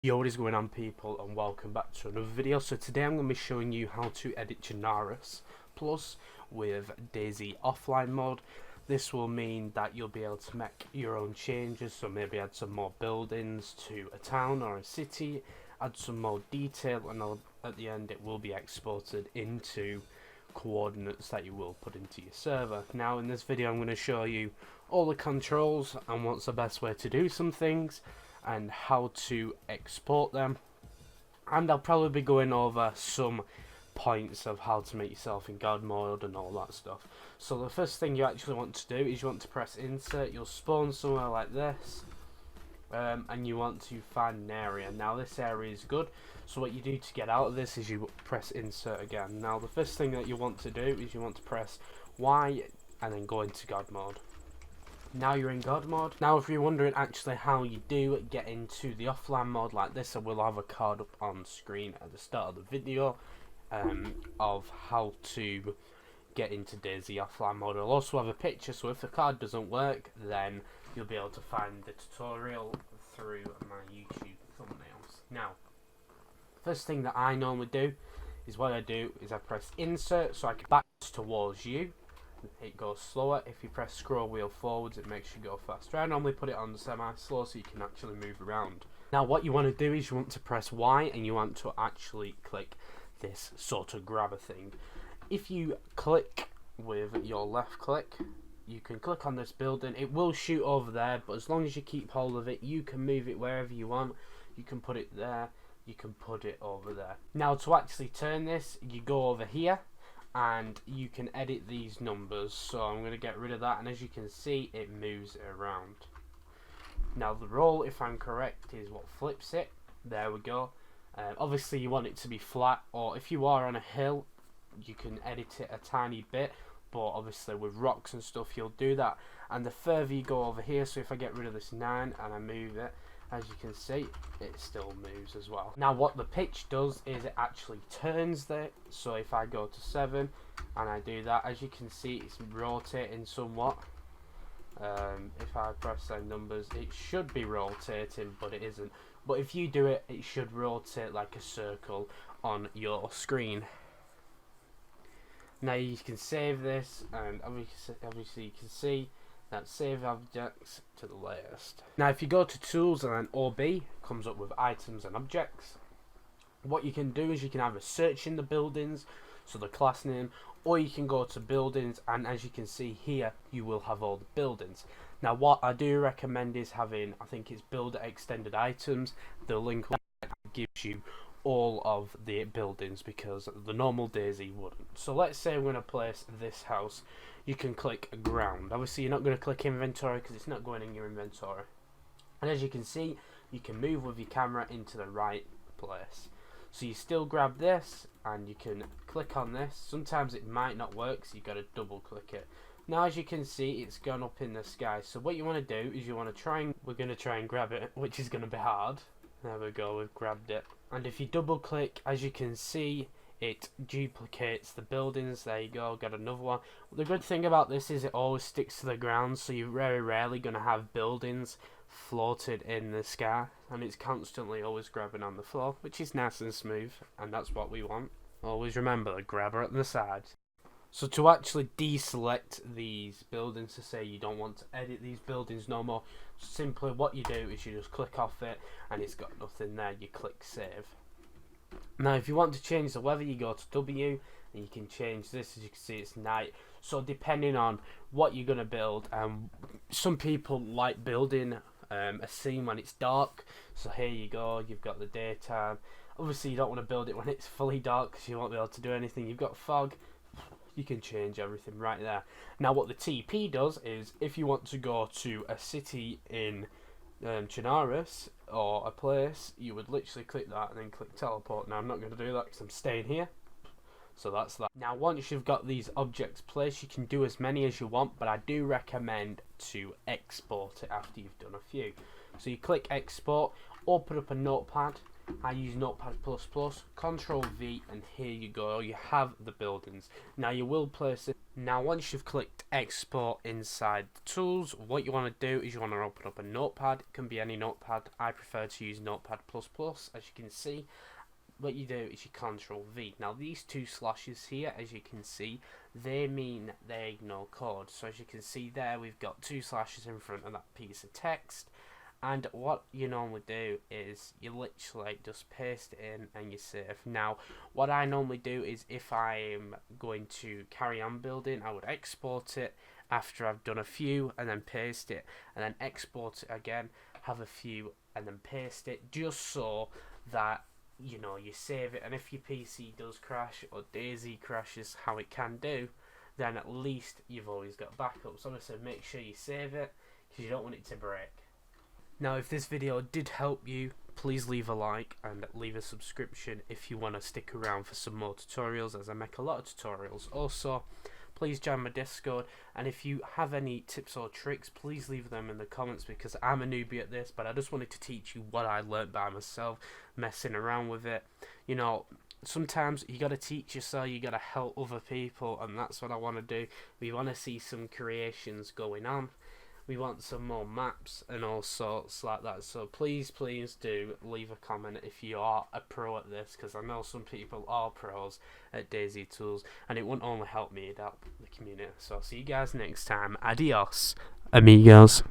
Yo, what is going on, people, and welcome back to another video. So today I'm going to be showing you how to edit Chernarus Plus with Dayz offline mode. This will mean that you'll be able to make your own changes, so maybe add some more buildings to a town or a city, add some more detail, and at the end it will be exported into coordinates that you will put into your server. Now in this video I'm going to show you all the controls and what's the best way to do some things and how to export them, and I'll probably be going over some points of how to make yourself in God mode and all that stuff. So the first thing you actually want to do is you want to press insert. You'll spawn somewhere like this, and you want to find an area. Now this area is good, so what you do to get out of this is you press insert again. Now the first thing that you want to do is you want to press Y and then go into God mode. Now you're in God mode. Now if you're wondering actually how you do get into the offline mode like this, I will have a card up on screen at the start of the video of how to get into Dayz offline mode. I'll also have a picture, so if the card doesn't work then you'll be able to find the tutorial through my YouTube thumbnails. Now first thing that I normally do is what I do is I press insert so I can back towards you. It goes slower. If you press scroll wheel forwards, it makes you go faster. I normally put it on semi-slow so you can actually move around. Now what you want to do is you want to press Y and you want to actually click this sort of grabber thing. If you click with your left click, you can click on this building. It will shoot over there, but as long as you keep hold of it, you can move it wherever you want. You can put it there, you can put it over there. Now to actually turn this, you go over here and you can edit these numbers, so I'm going to get rid of that, and as you can see it moves it around. Now the roll, if I'm correct, is what flips it. There we go. Obviously you want it to be flat, or if you are on a hill you can edit it a tiny bit, but obviously with rocks and stuff you'll do that. And the further you go over here, so if I get rid of this 9 and I move it, as you can see it still moves as well. Now what the pitch does is it actually turns there, so if I go to 7 and I do that, as you can see it's rotating somewhat. If I press those numbers it should be rotating, but it isn't. But if you do it, it should rotate like a circle on your screen. Now you can save this, and obviously you can see that save objects to the latest. Now if you go to tools and then OB comes up with items and objects, what you can do is you can either search in the buildings, so the class name, or you can go to buildings, and as you can see here you will have all the buildings. Now what I do recommend is having, I think it's builder extended items. The link gives you all of the buildings because the normal Dayz wouldn't. So let's say we're going to place this house. You can click ground. Obviously you're not going to click inventory because it's not going in your inventory. And as you can see, you can move with your camera into the right place. So you still grab this and you can click on this. Sometimes it might not work, so you've got to double click it. Now as you can see it's gone up in the sky. So what you want to do is you want to we're going to try and grab it, which is going to be hard. There we go, we've grabbed it. And if you double click, as you can see, it duplicates the buildings. There you go, got another one. The good thing about this is it always sticks to the ground, so you're very rarely going to have buildings floated in the sky, and it's constantly always grabbing on the floor, which is nice and smooth, and that's what we want. Always remember the grabber at the side. So to actually deselect these buildings, to say you don't want to edit these buildings no more, simply what you do is you just click off it and it's got nothing there, you click save. Now if you want to change the weather, you go to W and you can change this. As you can see it's night, so depending on what you're going to build, some people like building a scene when it's dark, so here you go, you've got the daytime. Obviously you don't want to build it when it's fully dark because you won't be able to do anything. You've got fog, you can change everything right there. Now what the TP does is if you want to go to a city in Chernarus or a place, you would literally click that and then click teleport. Now I'm not going to do that because I'm staying here, so that's that. Now once you've got these objects placed, you can do as many as you want, but I do recommend to export it after you've done a few. So you click export, open up a notepad, I use Notepad++, Control V, and here you go, you have the buildings. Now you will place it. Now once you've clicked export inside the tools, what you want to do is you want to open up a notepad. It can be any notepad. I prefer to use Notepad++, as you can see. What you do is you Control V. Now these two slashes here, as you can see, they mean they ignore code. So as you can see there, we've got two slashes in front of that piece of text. And what you normally do is you literally just paste it in and you save. Now, what I normally do is if I'm going to carry on building, I would export it after I've done a few and then paste it, and then export it again, have a few and then paste it, just so that you know you save it. And if your PC does crash or Dayz crashes, how it can do, then at least you've always got backup. So obviously make sure you save it because you don't want it to break. Now if this video did help you, please leave a like and leave a subscription if you want to stick around for some more tutorials, as I make a lot of tutorials. Also, please join my Discord, and if you have any tips or tricks, please leave them in the comments, because I'm a newbie at this, but I just wanted to teach you what I learned by myself, messing around with it. You know, sometimes you got to teach yourself, you got to help other people, and that's what I want to do. We want to see some creations going on. We want some more maps and all sorts like that. So please do leave a comment if you are a pro at this, because I know some people are pros at Dayz Tools, and it won't only help me, it'd help the community. So I'll see you guys next time. Adios, amigos.